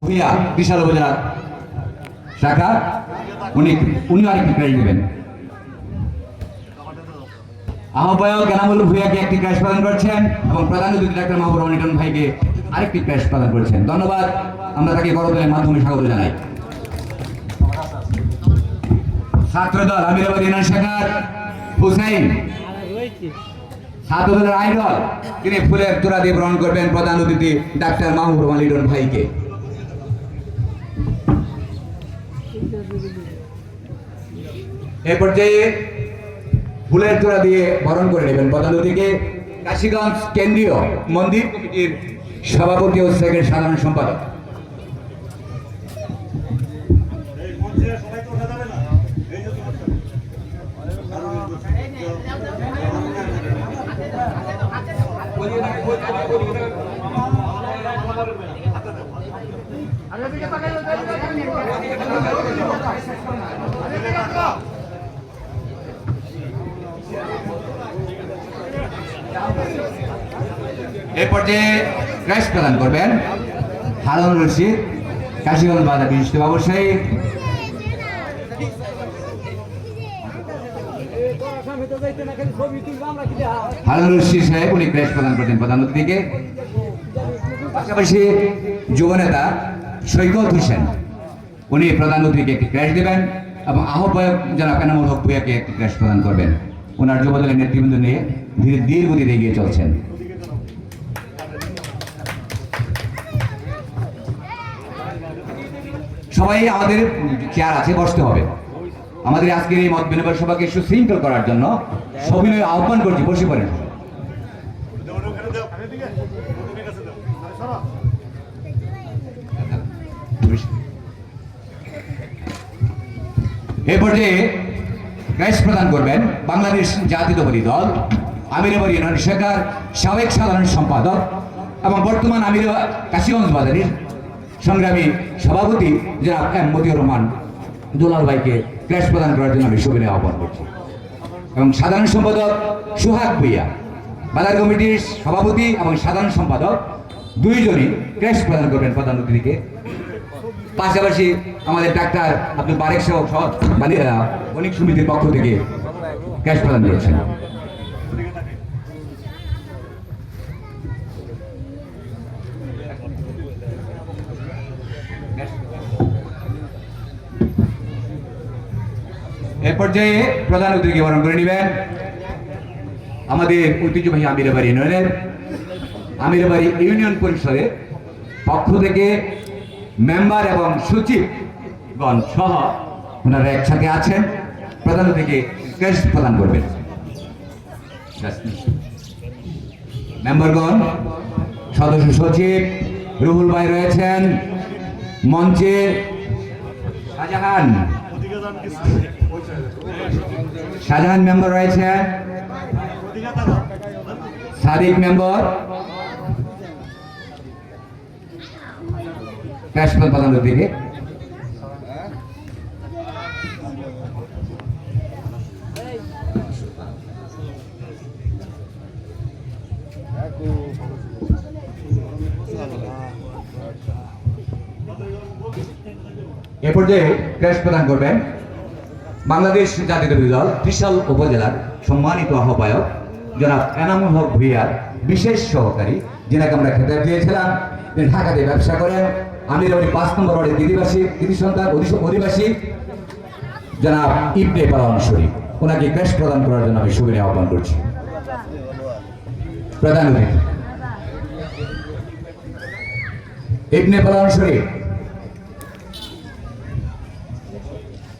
ভূঁইয়া বিশাল উপজেলা শাখা উনি আরেকটি ক্রাশ দেবেন। আহ্বায়ক এনামুল ভূঁইয়াকে একটি ক্রাশ প্রদান করছেন এবং প্রধান অতিথি ডাক্তার মাহবুব রহমান লিটন ভাইকে আরেকটি ক্রাশ প্রদান করছেন। ধন্যবাদ। আমরা তাকে করতালির মাধ্যমে স্বাগত জানাই। ছাত্রদল আমিরাবাদ ইউনিয়ন শাখার হুসাইন, ছাত্রদলের আইডল, তিনি ফুলের তোড়া দিয়ে গ্রহণ করবেন প্রধান অতিথি ডাক্তার মাহবুব রহমান লিটন ভাইকে। এ পর্যায়ে ফুলের তোড়া দিয়ে বরণ করে নেবেন প্রধান অতিথিকে কাশীগঞ্জ কেন্দ্রীয় মন্দির কমিটির সভাপতি ও সেক্রেটারি সাধারণ সম্পাদক। এ পর্যায়ে ক্রাশ প্রদান করবেন হারুন রশিদ, কাশীগঞ্জ বাজার বিশিষ্ট ব্যবসায়ী। হারুন রশিদ সাহেব উনি ক্রাশ প্রদান করতেন প্রধান অতিথিকে। পাশাপাশি যুবনেতা সৈকত হোসেন উনি প্রধান অতিথিকে একটি ক্রাশ দেবেন এবং আহ্বায়ক জনাব এনামুল হক ভূঁইয়াকে একটি ক্রাশ প্রদান করবেন। ওনার যুবদলের নেতৃবৃন্দ নিয়ে ধীর গতিতে এগিয়ে চলছেন। সবাই আমাদের চেয়ার আছে, বসতে হবে। আমাদের আজকের এই মত বিনিময় সভাকে সুশৃঙ্খল করার জন্য সবিনয় আহ্বান করছি, বসে পড়েন। এ পর্যায়ে ক্রাশ প্রদান করবেন বাংলাদেশ জাতীয়তাবাদী দল আমিরাবাদ ইউনিয়ন শাখার সাবেক সাধারণ সম্পাদক এবং বর্তমান কাশীগঞ্জ বাজারের সংগ্রামী সভাপতি জনাব এম মতিউর রহমান দুলাল ভাইকে ক্রাশ প্রদান করার জন্য আমি সবিনয় আহ্বান করছি এবং সাধারণ সম্পাদক সোহাগ ভূঁইয়া, বাজার কমিটির সভাপতি এবং সাধারণ সম্পাদক দুইজনই ক্রাশ প্রদান করবেন প্রধান অতিথিকে। পাশাপাশি আমাদের ডাক্তার আব্দুল বারেক সহ বণিক সমিতির পক্ষ থেকে ক্রাশ প্রদান করেছেন। এ পর্যায়ে প্রধান অতিথিকে বরণ করে নেবেন আমাদের ঐতিহ্যবাহী আমিরাবাড়ি ইউনিয়নের আমিরাবাড়ি ইউনিয়ন পরিষদের পক্ষ থেকে মেম্বার এবং সচিবগণ সহ ওনারা একসাথে আছেন। প্রধান অতিথিকে ক্রাশ প্রদান করবেন। মেম্বারগণ, সদস্য সচিব রুহুল ভাই রয়েছেন মঞ্চে, শাহজাহান মেম্বার রয়েছেন, সাদিক মেম্বার, ক্রাশ প্রদান অতিথিকে। এ পর্যায়ে ক্রাশ প্রদান করবেন বাংলাদেশ জাতীয়তাবাদী দল ত্রিশাল উপজেলার সম্মানিত আহ্বায়ক জনাব এনামুল হক ভূঁইয়ার বিশেষ সহকারী, যিনাকে আমরা খেতাব দিয়েছিলাম। তিনি ঢাকাতে ব্যবসা করেন। আমিরাবাড়ি 5 নম্বর ওয়ার্ডের কৃতি সন্তান অধিবাসী জনাব ইবনে পালাওয়ান শরীফ, ওনাকে ক্রাশ প্রদান করার জন্য আমি সবিনয় আহ্বান করছি। প্রধান অতিথি ইবনে পালাওয়ান শরীফ।